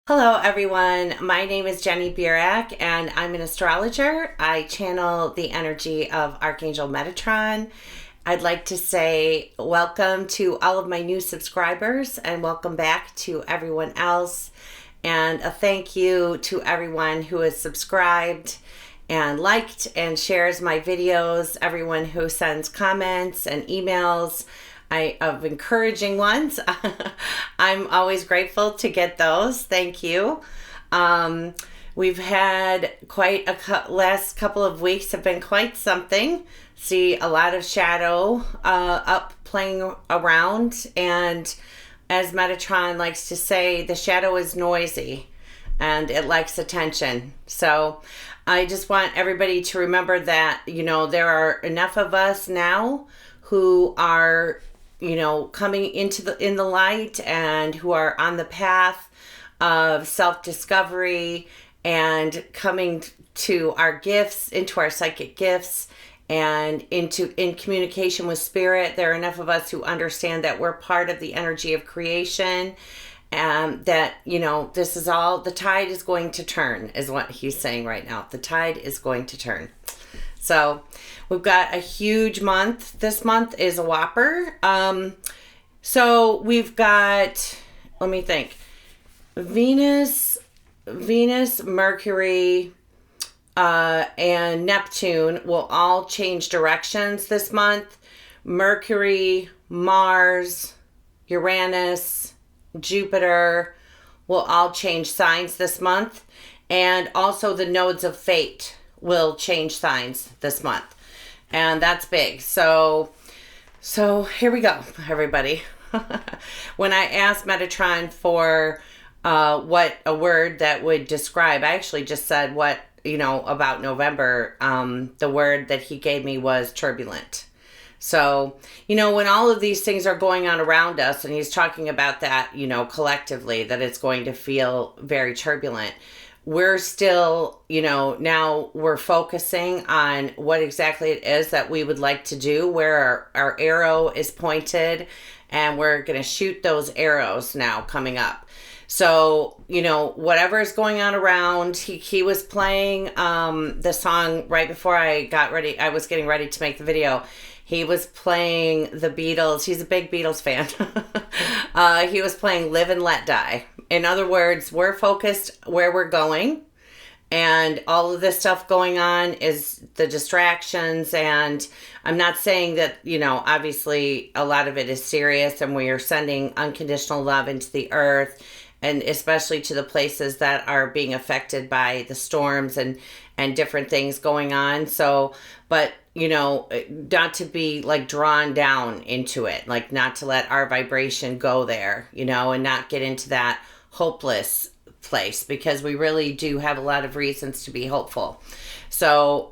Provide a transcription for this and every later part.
Hello, everyone. My name is Jenny and I'm an astrologer. I channel the energy of Archangel Metatron. I'd like to say welcome to all of my new subscribers and welcome back to everyone else. And a thank you to everyone who has subscribed and liked and shares my videos, everyone who sends comments and emails of encouraging ones. I'm always grateful to get those. Thank you. We've had quite last couple of weeks have been quite something. See a lot of shadow up playing around, and as Metatron likes to say, the shadow is noisy and it likes attention. So I just want everybody to remember that, there are enough of us now who are coming in the light and who are on the path of self-discovery and coming to our gifts, into our psychic gifts, and in communication with spirit. There are enough of us who understand that we're part of the energy of creation, and that this is all, the tide is going to turn, is what he's saying right now. The tide is going to turn. So we've got a huge month. This month is a whopper. So we've got, let me think, Venus, Mercury, and Neptune will all change directions this month. Mercury, Mars, Uranus, Jupiter will all change signs this month. And also the nodes of fate will change signs this month, and that's big. So here we go, everybody. When I asked Metatron for what a word that would describe, I actually just said what about November. The word that he gave me was turbulent. So when all of these things are going on around us, and he's talking about that, collectively, that it's going to feel very turbulent. We're still, now we're focusing on what exactly it is that we would like to do, where our arrow is pointed, and we're going to shoot those arrows now coming up. So, whatever is going on around, he was playing the song right before I got ready. I was getting ready to make the video. He was playing the Beatles. He's a big Beatles fan. He was playing Live and Let Die. In other words, we're focused where we're going, and all of this stuff going on is the distractions. And I'm not saying that, obviously a lot of it is serious, and we are sending unconditional love into the earth, and especially to the places that are being affected by the storms and different things going on. So, but not to be like drawn down into it, like not to let our vibration go there, and not get into that hopeless place, because we really do have a lot of reasons to be hopeful. So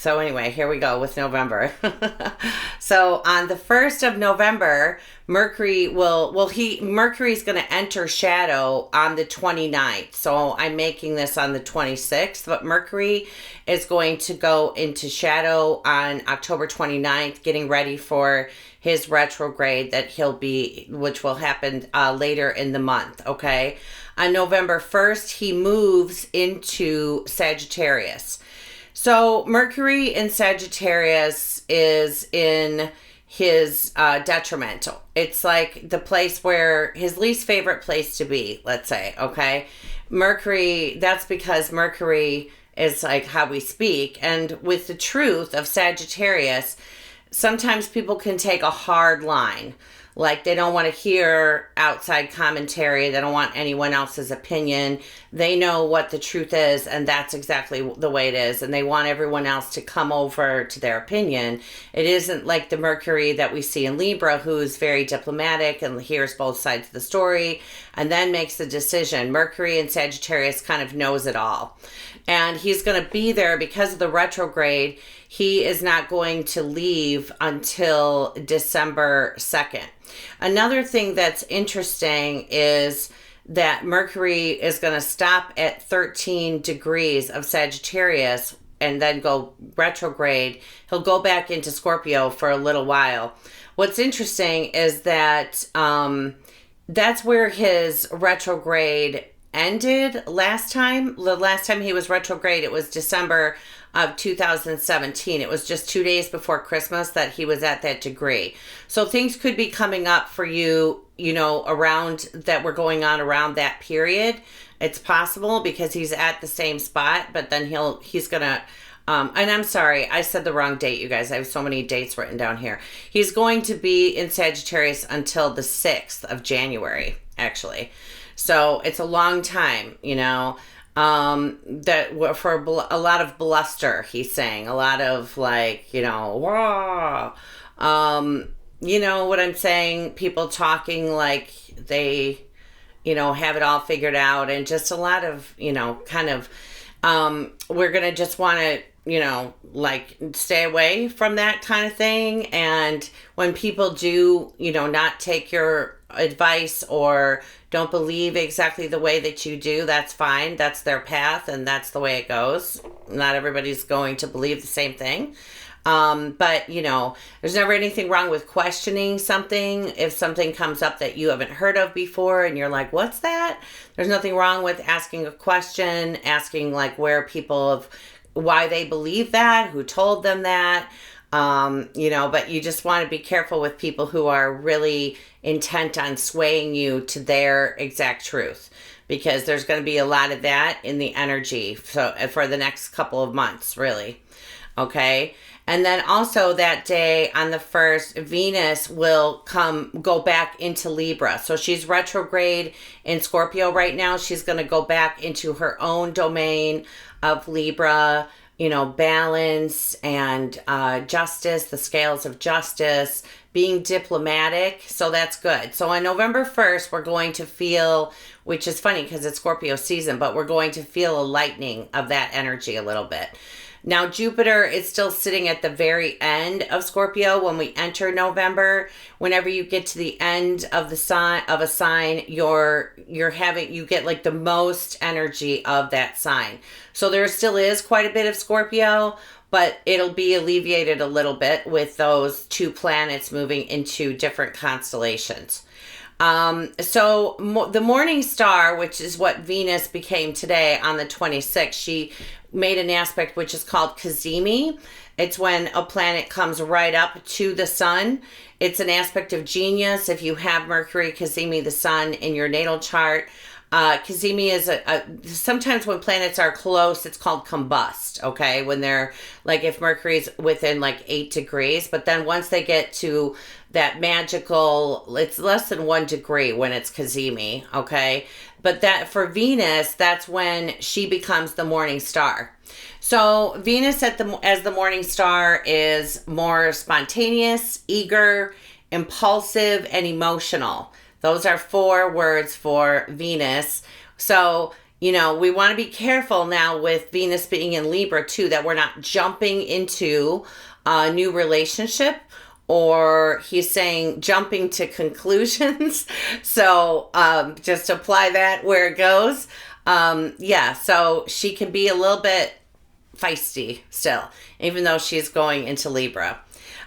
anyway, here we go with November. So on the 1st of November, Mercury's going to enter shadow on the 29th. So I'm making this on the 26th, but Mercury is going to go into shadow on October 29th, getting ready for his retrograde which will happen later in the month. Okay. On November 1st, he moves into Sagittarius. So Mercury in Sagittarius is in his detrimental. It's like the place where his least favorite place to be, let's say, okay? Mercury, that's because Mercury is like how we speak. And with the truth of Sagittarius, sometimes people can take a hard line. Like they don't want to hear outside commentary. They don't want anyone else's opinion. They know what the truth is, and that's exactly the way it is. And they want everyone else to come over to their opinion. It isn't like the Mercury that we see in Libra, who's very diplomatic and hears both sides of the story and then makes the decision. Mercury in Sagittarius kind of knows it all. And he's going to be there because of the retrograde. He is not going to leave until December 2nd. Another thing that's interesting is that Mercury is going to stop at 13 degrees of Sagittarius and then go retrograde. He'll go back into Scorpio for a little while. What's interesting is that that's where his retrograde ended last time. The last time he was retrograde, it was December of 2017. It was just 2 days before Christmas that he was at that degree. So things could be coming up for you, you know, around that were going on around that period. It's possible because he's at the same spot, but then he's gonna, and I'm sorry, I said the wrong date, you guys. I have so many dates written down here. He's going to be in Sagittarius until the 6th of January, actually. So it's a long time, you know. That for a lot of bluster, he's saying a lot of like, you know, wah. You know what I'm saying? People talking like they, you know, have it all figured out, and just a lot of, you know, kind of, we're gonna just want to, you know, like stay away from that kind of thing. And when people do, you know, not take your advice or don't believe exactly the way that you do, that's fine. That's their path, and that's the way it goes. Not everybody's going to believe the same thing. But, you know, there's never anything wrong with questioning something. If something comes up that you haven't heard of before and you're like, what's that? There's nothing wrong with asking a question, asking like where people have, why they believe that, who told them that. You know, but you just want to be careful with people who are really intent on swaying you to their exact truth, because there's going to be a lot of that in the energy. So for the next couple of months, really. Okay. And then also that day on the 1st, Venus will go back into Libra. So she's retrograde in Scorpio right now. She's going to go back into her own domain of Libra, you know, balance and justice, the scales of justice, being diplomatic. So that's good. So on November 1st, we're going to feel, which is funny because it's Scorpio season, but we're going to feel a lightening of that energy a little bit. Now, Jupiter is still sitting at the very end of Scorpio when we enter November. Whenever you get to the end of the sign of a sign, you get like the most energy of that sign. So there still is quite a bit of Scorpio, but it'll be alleviated a little bit with those two planets moving into different constellations. So the morning star, which is what Venus became today on the 26th, she made an aspect which is called Cazimi. It's when a planet comes right up to the sun. It's an aspect of genius. If you have Mercury, Cazimi, the sun in your natal chart, Cazimi is sometimes when planets are close, it's called combust, okay? When they're like, if Mercury's within like 8 degrees, but then once they get to that magical, it's less than 1 degree when it's Cazimi, okay? But that for Venus, that's when she becomes the morning star. So Venus as the morning star is more spontaneous, eager, impulsive, and emotional. Those are 4 words for Venus. So, you know, we want to be careful now with Venus being in Libra too, that we're not jumping into a new relationship, or he's saying jumping to conclusions. So just apply that where it goes. Yeah, so she can be a little bit feisty still, even though she's going into Libra.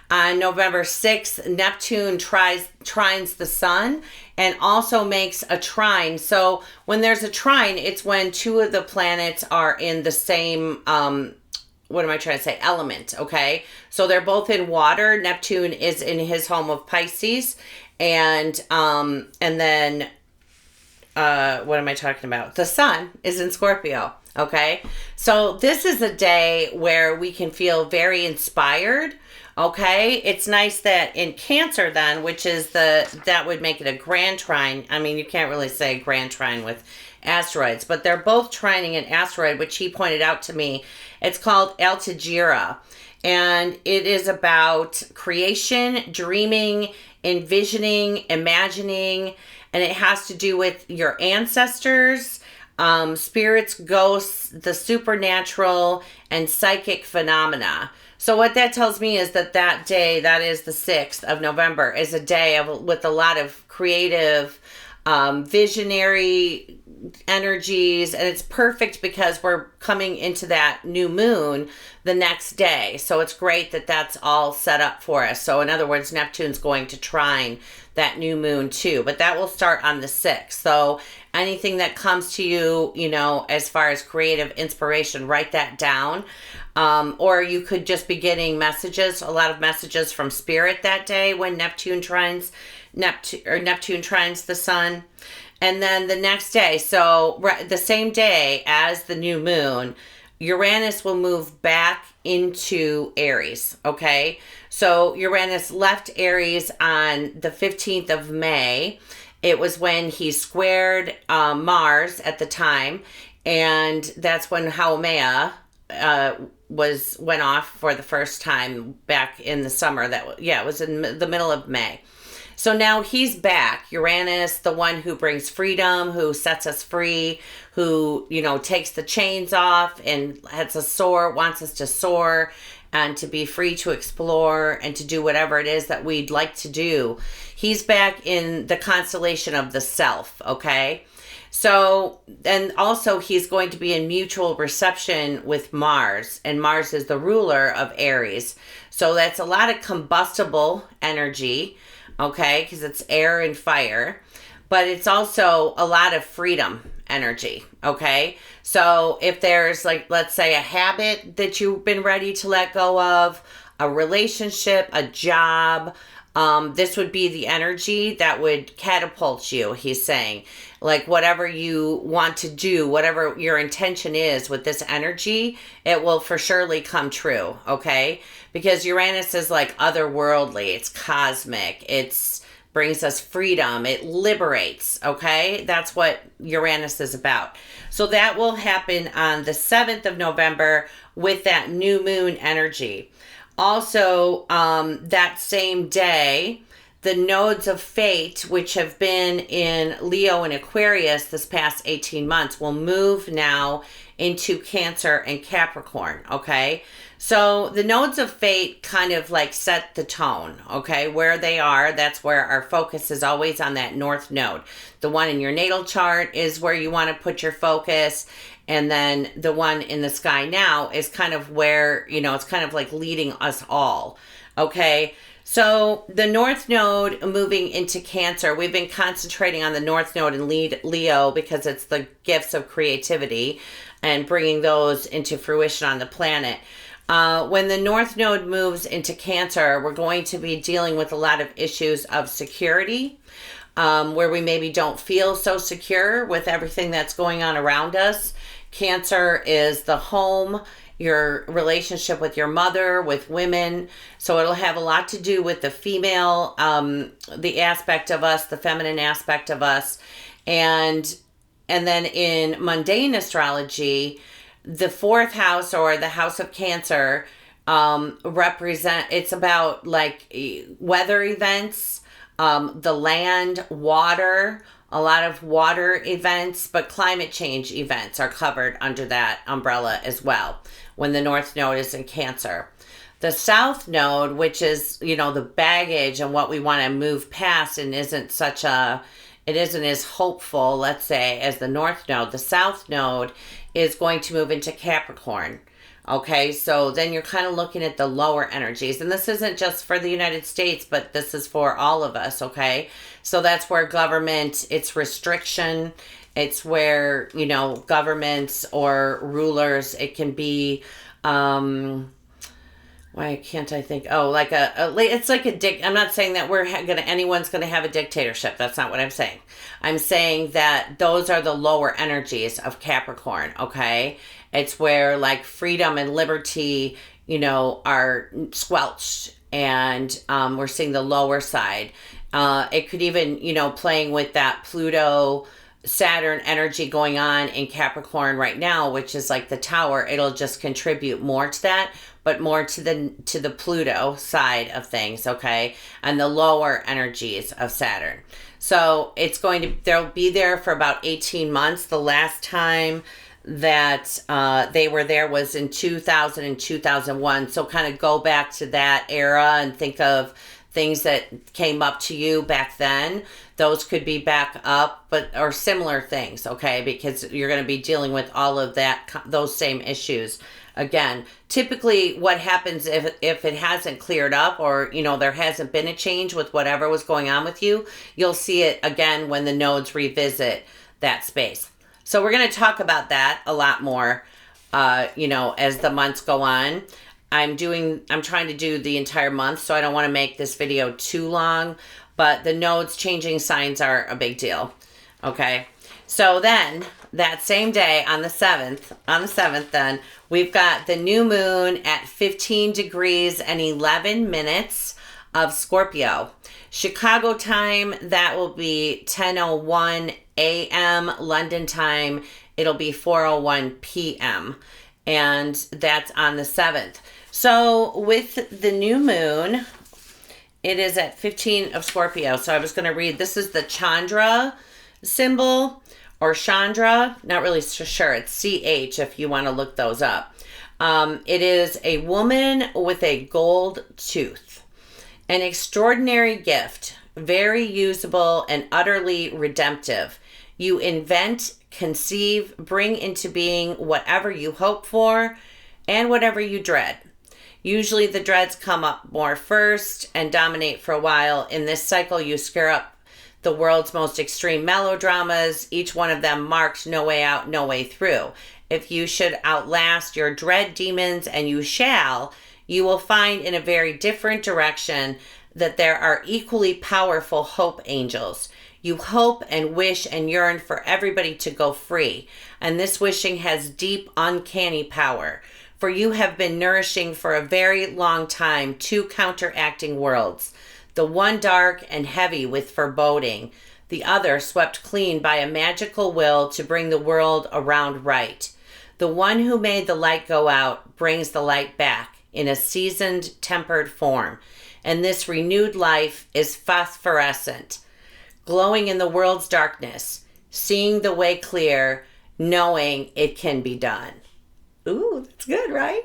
On November 6th, Neptune trines the sun and also makes a trine. So when there's a trine, it's when 2 of the planets are in the same, element, okay? So they're both in water. Neptune is in his home of Pisces. And then, what am I talking about? The sun is in Scorpio, okay? So this is a day where we can feel very inspired. Okay, it's nice that in Cancer then, which is that would make it a grand trine. I mean, you can't really say grand trine with asteroids, but they're both trining an asteroid, which he pointed out to me. It's called Altagira, and it is about creation, dreaming, envisioning, imagining, and it has to do with your ancestors, spirits, ghosts, the supernatural, and psychic phenomena. So what that tells me is that day, that is the 6th of November, is a day with a lot of creative, visionary energies, and it's perfect because we're coming into that new moon the next day. So it's great that that's all set up for us. So in other words, Neptune's going to trine that new moon too, but that will start on the 6th. So anything that comes to you, you know, as far as creative inspiration, write that down. Or you could just be getting messages, a lot of messages from spirit that day when Neptune trines the sun. And then the next day, so the same day as the new moon, Uranus will move back into Aries, okay? So Uranus left Aries on the 15th of May. It was when he squared Mars at the time, and that's when Haumea went off for the first time back in the summer. It was in the middle of May. So now he's back. Uranus, the one who brings freedom, who sets us free, who, you know, takes the chains off and wants us to soar and to be free to explore and to do whatever it is that we'd like to do. He's back in the constellation of the self, okay? So, and also he's going to be in mutual reception with Mars, and Mars is the ruler of Aries. So that's a lot of combustible energy, okay, because it's air and fire, but it's also a lot of freedom energy, okay? So if there's, like, let's say a habit that you've been ready to let go of, a relationship, a job, this would be the energy that would catapult you, he's saying. Like, whatever you want to do, whatever your intention is with this energy, it will for surely come true, okay? Because Uranus is like otherworldly, it's cosmic, it's brings us freedom, it liberates, okay? That's what Uranus is about. So that will happen on the 7th of November with that new moon energy. Also, that same day, the nodes of fate, which have been in Leo and Aquarius this past 18 months, will move now into Cancer and Capricorn, okay? So the nodes of fate kind of like set the tone, okay? Where they are, that's where our focus is always on that north node. The one in your natal chart is where you want to put your focus. And then the one in the sky now is kind of where, you know, it's kind of like leading us all, okay? So the North Node moving into Cancer, we've been concentrating on the North Node in Leo because it's the gifts of creativity and bringing those into fruition on the planet. When the North Node moves into Cancer, we're going to be dealing with a lot of issues of security, where we maybe don't feel so secure with everything that's going on around us. Cancer is the home, your relationship with your mother, with women. So it'll have a lot to do with the female, the aspect of us, the feminine aspect of us. And then in mundane astrology, the 4th house or the house of Cancer it's about like weather events, the land, water, a lot of water events, but climate change events are covered under that umbrella as well when the North Node is in Cancer. The South Node, which is, you know, the baggage and what we want to move past and it isn't as hopeful, let's say, as the North Node. The South Node is going to move into Capricorn. Okay, so then you're kind of looking at the lower energies. And this isn't just for the United States, but this is for all of us, okay? So that's where government, it's restriction. It's where, you know, governments or rulers, it can be, why can't I think? Oh, like it's like I'm not saying that anyone's going to have a dictatorship. That's not what I'm saying. I'm saying that those are the lower energies of Capricorn, okay? It's where like freedom and liberty, you know, are squelched, and we're seeing the lower side. It could even, you know, playing with that Pluto, Saturn energy going on in Capricorn right now, which is like the tower. It'll just contribute more to that, but more to the Pluto side of things, okay? And the lower energies of Saturn. So they'll be there for about 18 months. The last time that they were there was in 2000 and 2001. So kind of go back to that era and think of things that came up to you back then, those could be back up, or similar things, okay? Because you're going to be dealing with all of those same issues again. Typically, what happens if it hasn't cleared up, or there hasn't been a change with whatever was going on with you, you'll see it again when the nodes revisit that space. So we're going to talk about that a lot more, as the months go on. I'm trying to do the entire month, so I don't want to make this video too long, but the nodes changing signs are a big deal. Okay. So then that same day on the 7th, then we've got the new moon at 15 degrees and 11 minutes of Scorpio. Chicago time, that will be 10:01 a.m. London time, it'll be 4:01 p.m. And that's on the 7th. So with the new moon, it is at 15 of Scorpio. So I was going to read, this is the Chandra symbol, or Chandra, not really sure. It's CH if you want to look those up. It is a woman with a gold tooth. An extraordinary gift, very usable and utterly redemptive. You invent, conceive, bring into being whatever you hope for and whatever you dread. Usually the dreads come up more first and dominate for a while. In this cycle, you stir up the world's most extreme melodramas, each one of them marked no way out, no way through. If you should outlast your dread demons, and you shall, you will find in a very different direction that there are equally powerful hope angels. You hope and wish and yearn for everybody to go free, and this wishing has deep, uncanny power. For you have been nourishing for a very long time two counteracting worlds, the one dark and heavy with foreboding, the other swept clean by a magical will to bring the world around right. The one who made the light go out brings the light back in a seasoned, tempered form, and this renewed life is phosphorescent, glowing in the world's darkness, seeing the way clear, knowing it can be done. Ooh, that's good, right?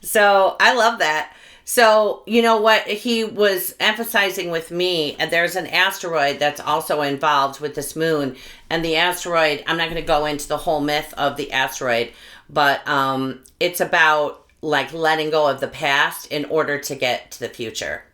So I love that. So, you know what he was emphasizing with me, and there's an asteroid that's also involved with this moon. And the asteroid, I'm not going to go into the whole myth of the asteroid, but it's about like letting go of the past in order to get to the future.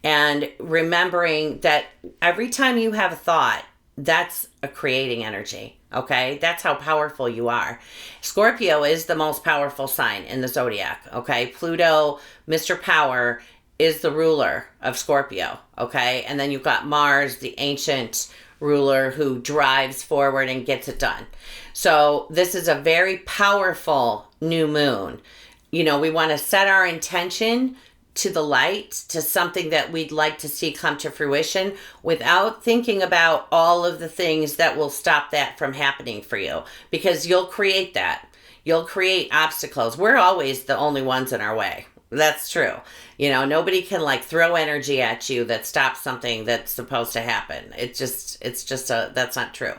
And remembering that every time you have a thought, that's a creating energy. Okay, that's how powerful you are. Scorpio is the most powerful sign in the zodiac. Okay, Pluto, Mr. Power, is the ruler of Scorpio. Okay, and then you've got Mars, the ancient ruler who drives forward and gets it done. So this is a very powerful new moon. We want to set our intention to the light, to something that we'd like to see come to fruition, without thinking about all of the things that will stop that from happening for you, because you'll create that. You'll create obstacles. We're always the only ones in our way. That's true. Nobody can throw energy at you that stops something that's supposed to happen. That's not true.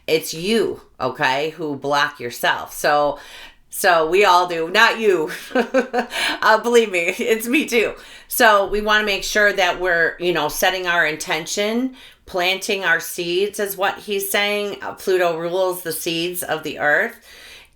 It's you, okay, who block yourself. So we all do, not you. Believe me, it's me too. So we want to make sure that we're, setting our intention, planting our seeds is what he's saying. Pluto rules the seeds of the earth.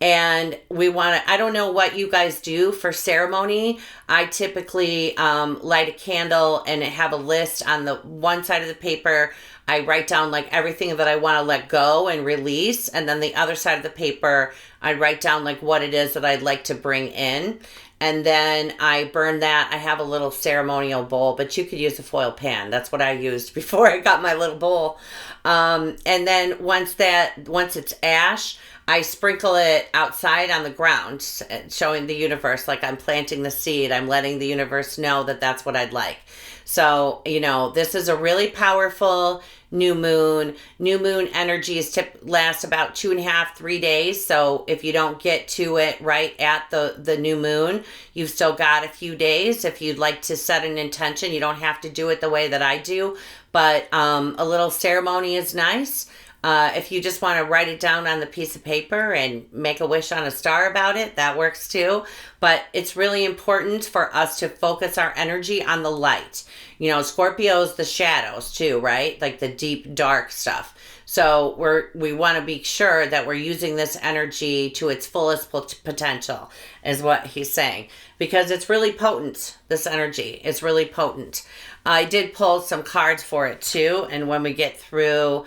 And we want to, I don't know what you guys do for ceremony. I typically light a candle and have a list on the one side of the paper. I write down everything that I want to let go and release. And then the other side of the paper, I write down what it is that I'd like to bring in. And then I burn that. I have a little ceremonial bowl, but you could use a foil pan. That's what I used before I got my little bowl. And then once it's ash, I sprinkle it outside on the ground, showing the universe I'm planting the seed. I'm letting the universe know that that's what I'd like. So, this is a really powerful new moon. New moon energies last about 2.5, 3 days. So if you don't get to it right at the new moon, you've still got a few days. If you'd like to set an intention, you don't have to do it the way that I do, but a little ceremony is nice. If you just want to write it down on the piece of paper and make a wish on a star about it, that works too. But it's really important for us to focus our energy on the light. You know, Scorpio's the shadows too, right? Like the deep, dark stuff. So we want to be sure that we're using this energy to its fullest potential, is what he's saying. Because it's really potent, this energy. It's really potent. I did pull some cards for it too. And when we get through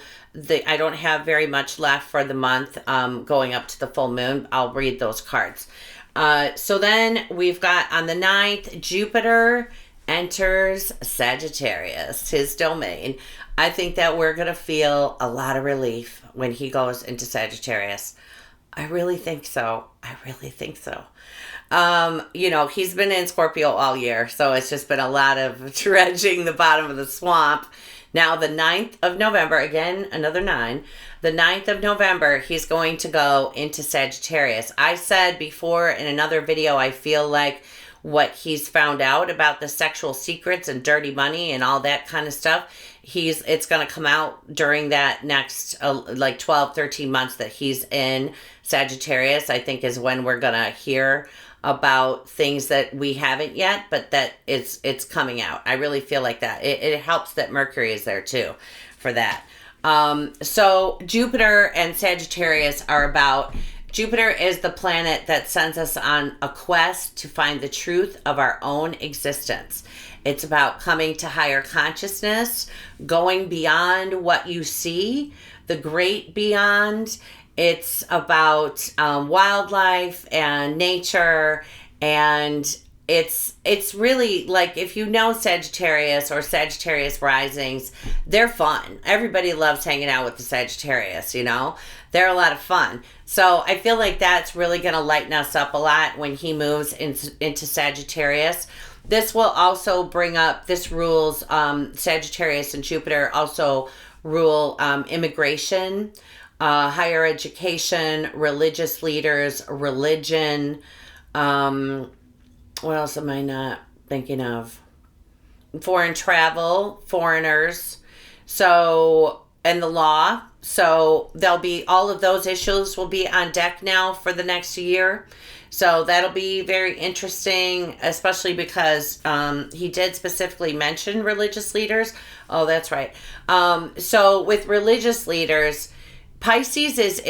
I don't have very much left for the month going up to the full moon. I'll read those cards. So then we've got on the 9th, Jupiter enters Sagittarius, his domain. I think that we're going to feel a lot of relief when he goes into Sagittarius. I really think so. I really think so. You know, he's been in Scorpio all year, so it's just been a lot of dredging the bottom of the swamp. Now, the 9th of November, again, another 9, the 9th of November, he's going to go into Sagittarius. I said before in another video, I feel like what he's found out about the sexual secrets and dirty money and all that kind of stuff, it's going to come out during that next like 12, 13 months that he's in Sagittarius, I think is when we're going to hear about things that we haven't yet, but that it's coming out. I really feel like that. It helps that Mercury is there too for that. So Jupiter and Sagittarius are about, Jupiter is the planet that sends us on a quest to find the truth of our own existence. It's about coming to higher consciousness, going beyond what you see, the great beyond. It's about wildlife and nature, and it's really like, if you know Sagittarius or Sagittarius risings, they're fun. Everybody loves hanging out with the Sagittarius, you know? They're a lot of fun. So I feel like that's really going to lighten us up a lot when he moves into Sagittarius. This will also bring up, this rules, Sagittarius and Jupiter also rule immigration, higher education, religious leaders, religion. What else am I not thinking of? Foreign travel, foreigners. So, and the law. So there'll be, all of those issues will be on deck now for the next year. So that'll be very interesting, especially because he did specifically mention religious leaders. Oh, that's right. So with religious leaders, Pisces is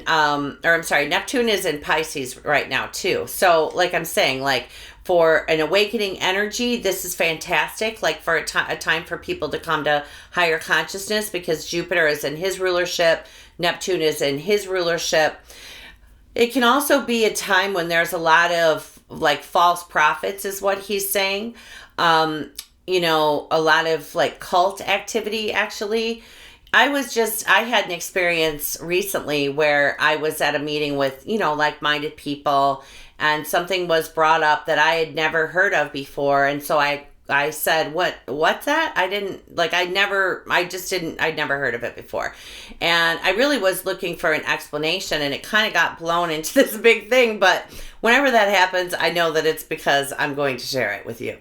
Neptune is in Pisces right now too. So like I'm saying, like for an awakening energy, this is fantastic. Like for a time for people to come to higher consciousness, because Jupiter is in his rulership, Neptune is in his rulership. It can also be a time when there's a lot of like false prophets, is what he's saying. You know, a lot of like cult activity actually. I had an experience recently where I was at a meeting with, you know, like-minded people, and something was brought up that I had never heard of before. And so I said, what's that? I'd never heard of it before. And I really was looking for an explanation, and it kind of got blown into this big thing. But whenever that happens, I know that it's because I'm going to share it with you.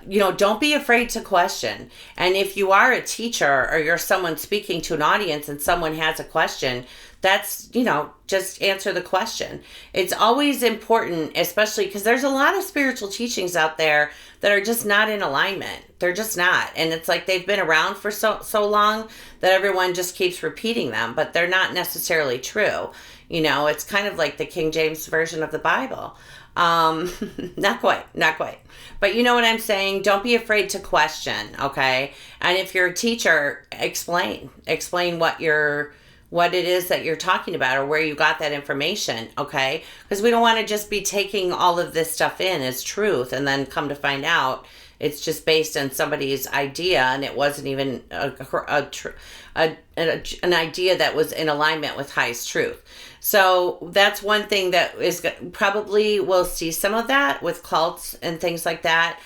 You know, don't be afraid to question. And if you are a teacher or you're someone speaking to an audience and someone has a question, that's, you know, just answer the question. It's always important, especially because there's a lot of spiritual teachings out there that are just not in alignment. They're just not. And it's like they've been around for so long that everyone just keeps repeating them, but they're not necessarily true. You know, it's kind of like the King James version of the Bible. Not quite. But you know what I'm saying? Don't be afraid to question, okay? And if you're a teacher, explain what it is that you're talking about or where you got that information, okay? Because we don't want to just be taking all of this stuff in as truth and then come to find out it's just based on somebody's idea and it wasn't even an idea that was in alignment with highest truth. So that's one thing that is probably, we'll see some of that with cults and things like that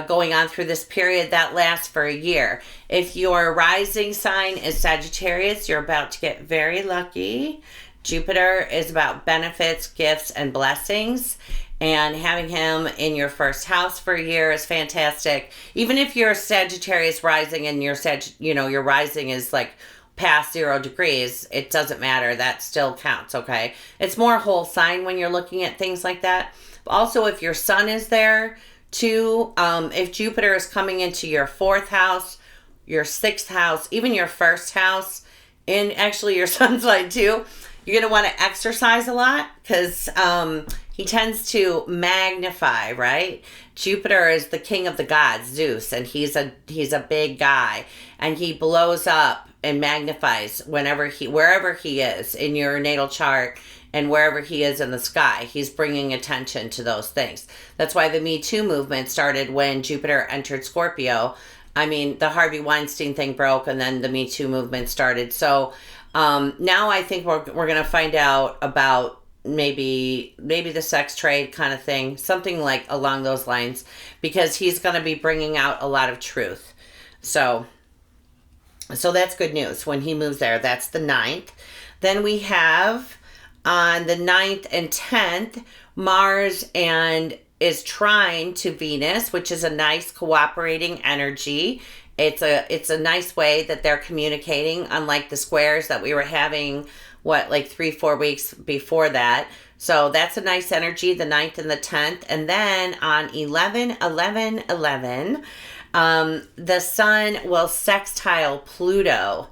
going on through this period that lasts for a year. If your rising sign is Sagittarius, you're about to get very lucky. Jupiter is about benefits, gifts, and blessings. And having him in your first house for a year is fantastic. Even if you're a Sagittarius rising and your rising is like past 0 degrees, it doesn't matter. That still counts, okay? It's more whole sign when you're looking at things like that. Also, if your sun is there too, if Jupiter is coming into your 4th house, your 6th house, even your 1st house, and actually your sun sign too, you're going to want to exercise a lot because he tends to magnify, right? Jupiter is the king of the gods, Zeus, and he's a big guy, and he blows up and magnifies wherever he is in your natal chart and wherever he is in the sky. He's bringing attention to those things. That's why the Me Too movement started when Jupiter entered Scorpio. I mean, the Harvey Weinstein thing broke, and then the Me Too movement started. So now I think we're going to find out about maybe the sex trade kind of thing, something like along those lines, because he's going to be bringing out a lot of truth. So that's good news when he moves there. That's the 9th. Then we have on the 9th and 10th, Mars is trine to Venus, which is a nice cooperating energy. It's a nice way that they're communicating, unlike the squares that we were having, 3-4 weeks before that. So that's a nice energy, the 9th and the 10th. And then on 11/11/11, the sun will sextile Pluto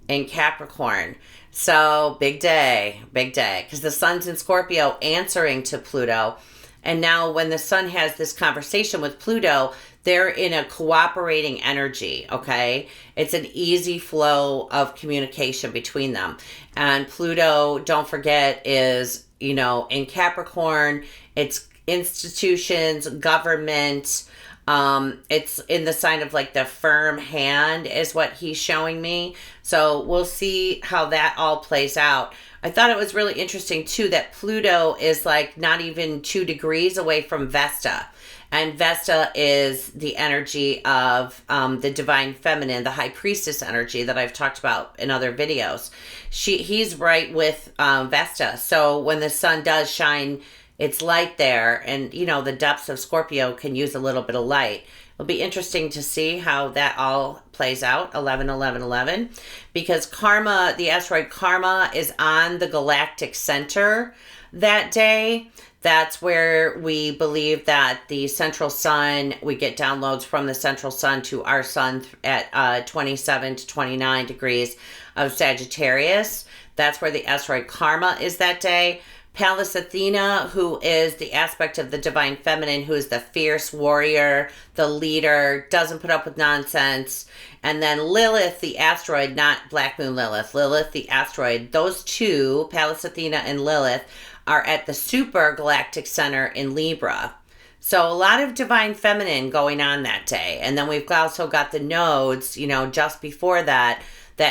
in Capricorn. So big day, because the sun's in Scorpio answering to Pluto. And now when the sun has this conversation with Pluto, they're in a cooperating energy, okay? It's an easy flow of communication between them. And Pluto, don't forget, is, in Capricorn. It's institutions, government. It's in the sign of like the firm hand is what he's showing me. So we'll see how that all plays out. I thought it was really interesting too that Pluto is like not even 2 degrees away from Vesta. And Vesta is the energy of the divine feminine, the high priestess energy that I've talked about in other videos. He's right with Vesta. So when the sun does shine its light there, and the depths of Scorpio can use a little bit of light. It'll be interesting to see how that all plays out, 11/11/11, because Karma, the asteroid Karma, is on the galactic center that day. That's where we believe that the central sun, we get downloads from the central sun to our sun at 27 to 29 degrees of Sagittarius. That's where the asteroid Karma is that day. Pallas Athena, who is the aspect of the divine feminine, who is the fierce warrior, the leader, doesn't put up with nonsense. And then Lilith, the asteroid, not Black Moon Lilith, Lilith, the asteroid, those two, Pallas Athena and Lilith, are at the super galactic center in Libra. So a lot of divine feminine going on that day. And then we've also got the nodes, just before that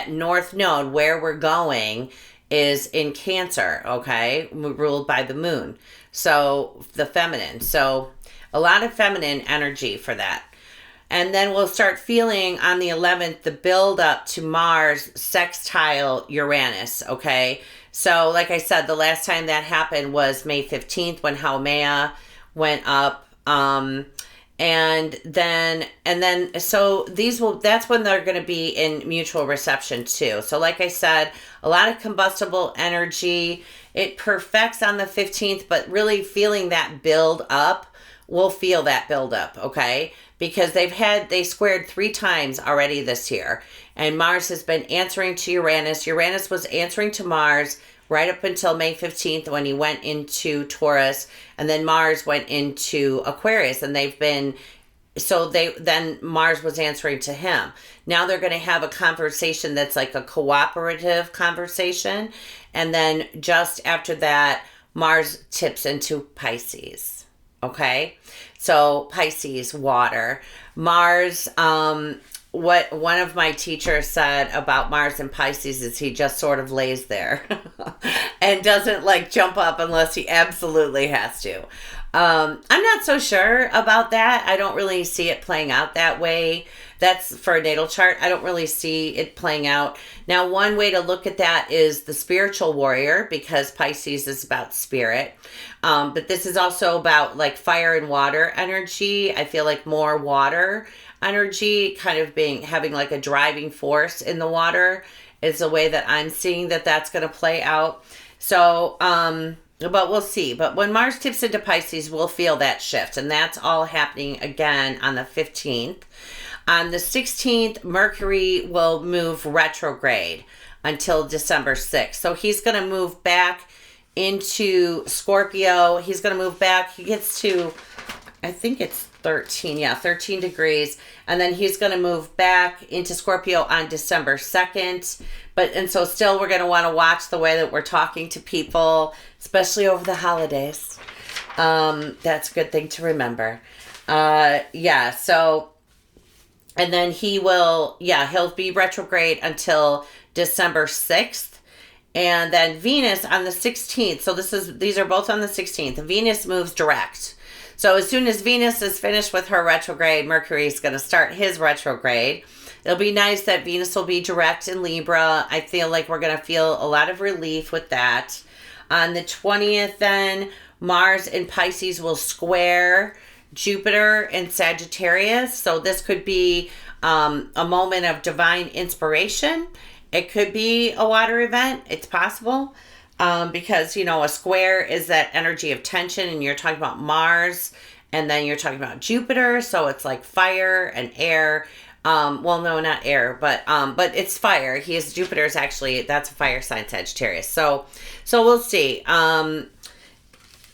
north node where we're going is in Cancer, okay, ruled by the moon. So the feminine. So a lot of feminine energy for that. And then we'll start feeling on the 11th the build up to Mars sextile Uranus, okay? So like I said, the last time that happened was May 15th when Haumea went up. And then so that's when they're going to be in mutual reception too. So like I said, a lot of combustible energy. It perfects on the 15th, but really feeling that build up, we'll feel that build up, okay? Because they squared 3 times already this year. And Mars has been answering to Uranus. Uranus was answering to Mars right up until May 15th when he went into Taurus, and then Mars went into Aquarius, and then Mars was answering to him. Now they're going to have a conversation that's like a cooperative conversation, and then just after that, Mars tips into Pisces, okay? So Pisces, water. Mars, what one of my teachers said about Mars and Pisces is he just sort of lays there and doesn't like jump up unless he absolutely has to. I'm not so sure about that. I don't really see it playing out that way. That's for a natal chart. I don't really see it playing out. Now, one way to look at that is the spiritual warrior, because Pisces is about spirit. But this is also about like fire and water energy. I feel like more water energy kind of having like a driving force in the water. is the way that I'm seeing that that's going to play out. So, but we'll see. But when Mars tips into Pisces, we'll feel that shift. And that's all happening again on the 15th. On the 16th, Mercury will move retrograde until December 6th. So he's going to move back into Scorpio. He's going to move back. He gets to, I think it's 13. Yeah, 13 degrees. And then he's going to move back into Scorpio on December 2nd. And so still we're going to want to watch the way that we're talking to people, especially over the holidays. That's a good thing to remember. Yeah, so, and then he'll be retrograde until December 6th. And then Venus on the 16th. So these are both on the 16th. Venus moves direct. So as soon as Venus is finished with her retrograde, Mercury is going to start his retrograde. It'll be nice that Venus will be direct in Libra. I feel like we're going to feel a lot of relief with that. On the 20th then, Mars in Pisces will square Jupiter in Sagittarius. So this could be a moment of divine inspiration. It could be a water event. It's possible. Because, a square is that energy of tension, and you're talking about Mars, and then you're talking about Jupiter. So it's like fire and air. Well, no, not air, but it's fire. Jupiter's actually, that's a fire sign, Sagittarius. So we'll see. I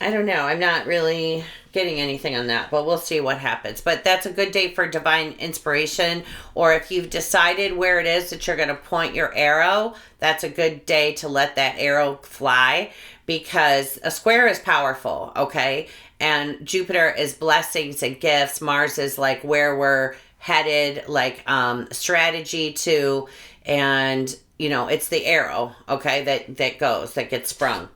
don't know. I'm not really getting anything on that, but we'll see what happens. But that's a good day for divine inspiration. Or if you've decided where it is that you're going to point your arrow, that's a good day to let that arrow fly, because a square is powerful, okay? And Jupiter is blessings and gifts. Mars is like where we're headed, like strategy to, and it's the arrow, okay, that gets sprung.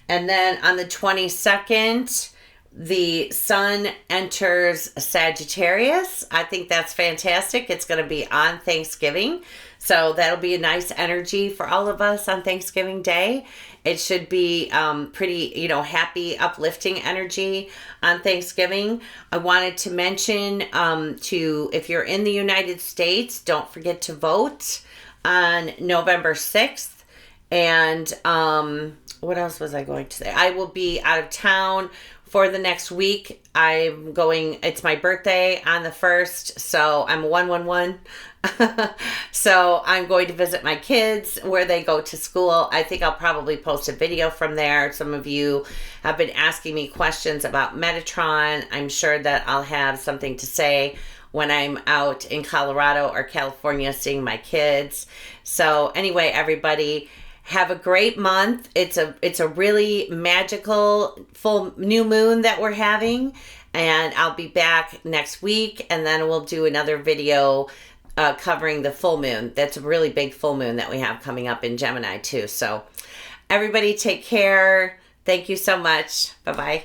And then on the 22nd, the sun enters Sagittarius. I think that's fantastic. It's going to be on Thanksgiving. So that'll be a nice energy for all of us on Thanksgiving Day. It should be pretty, happy, uplifting energy on Thanksgiving. I wanted to mention if you're in the United States, don't forget to vote on November 6th. And what else was I going to say? I will be out of town for the next week. It's my birthday on the 1st, so I'm 111. So I'm going to visit my kids where they go to school. I think I'll probably post a video from there. Some of you have been asking me questions about Metatron. I'm sure that I'll have something to say when I'm out in Colorado or California seeing my kids. So anyway, everybody, have a great month. It's a really magical full new moon that we're having, and I'll be back next week, and then we'll do another video covering the full moon. That's a really big full moon that we have coming up in Gemini too. So everybody take care. Thank you so much. Bye-bye.